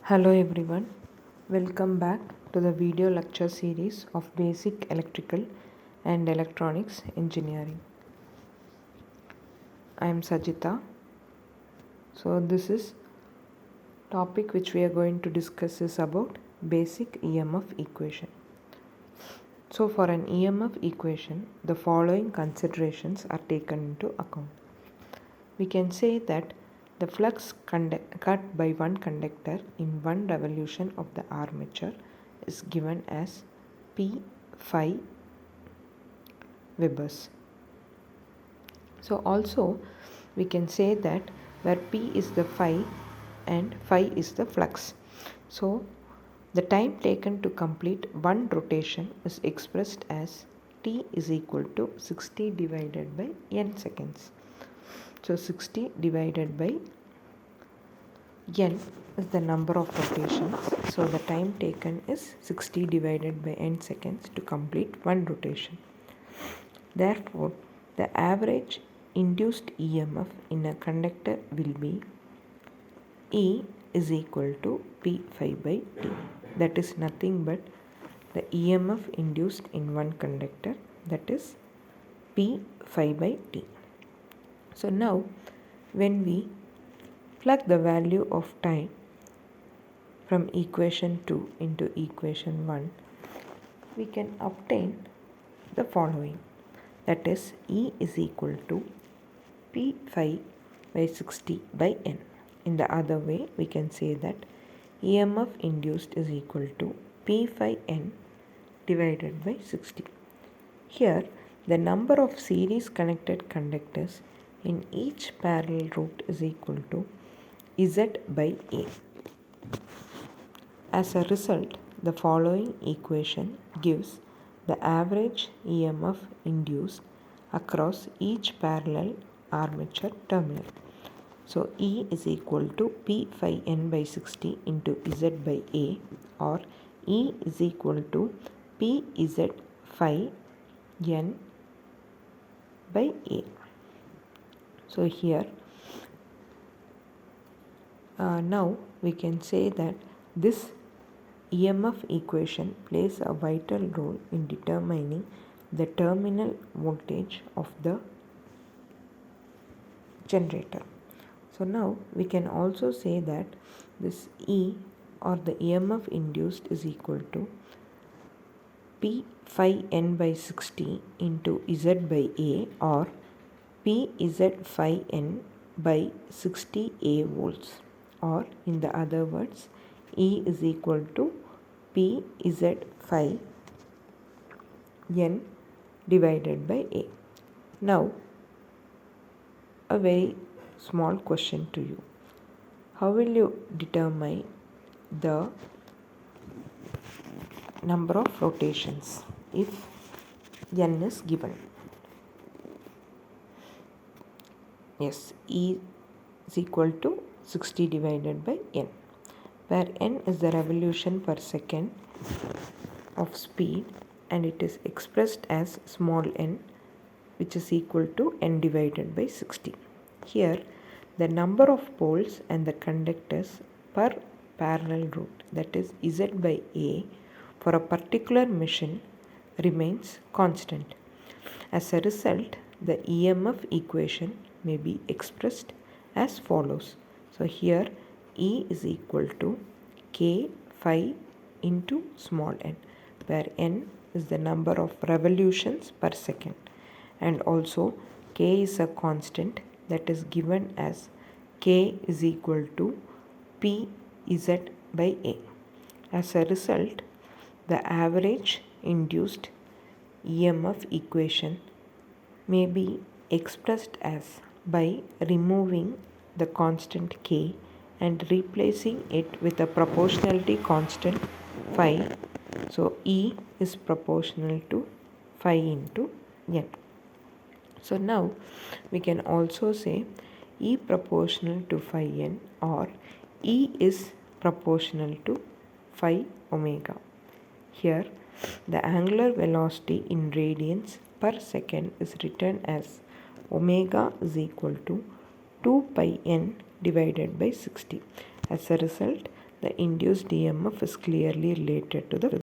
Hello everyone, welcome back to the video lecture series of Basic Electrical and Electronics Engineering. I am Sajitha. So this is topic which we are going to discuss is about basic EMF equation. So for an EMF equation, the following considerations are taken into account. We can say that the flux cut by one conductor in one revolution of the armature is given as P phi Webers. So also we can say that where P is the phi and phi is the flux. So the time taken to complete one rotation is expressed as T is equal to 60 divided by n seconds. So 60 divided by n is the number of rotations. So the time taken is 60 divided by n seconds to complete one rotation. Therefore, the average induced EMF in a conductor will be E is equal to P phi by T. That is nothing but the EMF induced in one conductor, that is P phi by T. So now when we plug the value of time from equation 2 into equation 1, we can obtain the following, that is E is equal to P phi by 60 by n. In the other way, we can say that EMF induced is equal to P phi n divided by 60. Here, the number of series connected conductors in each parallel route is equal to Z by A. As a result, the following equation gives the average EMF induced across each parallel armature terminal. So E is equal to P phi n by 60 into Z by A, or E is equal to P Z phi n by A. So here now we can say that this EMF equation plays a vital role in determining the terminal voltage of the generator. So now we can also say that this E, or the EMF induced, is equal to P phi n by 60 into Z by A, or P Z phi n by 60 A volts, or in the other words, E is equal to P Z phi n divided by A. Now a very small question to you. How will you determine the number of rotations if n is given? Yes, E is equal to 60 divided by n, where n is the revolution per second of speed and it is expressed as small n, which is equal to n divided by 60. Here, the number of poles and the conductors per parallel route, that is Z by A, for a particular machine remains constant. As a result, the EMF equation may be expressed as follows. So here E is equal to K phi into small n, where n is the number of revolutions per second, and also K is a constant that is given as K is equal to P Z by A. As a result, the average induced EMF equation may be expressed as by removing the constant K and replacing it with a proportionality constant phi. So E is proportional to phi into n. So now we can also say E proportional to phi n, or E is proportional to phi omega. Here the angular velocity in radians per second is written as omega is equal to 2 pi n divided by 60. As a result, the induced EMF is clearly related to the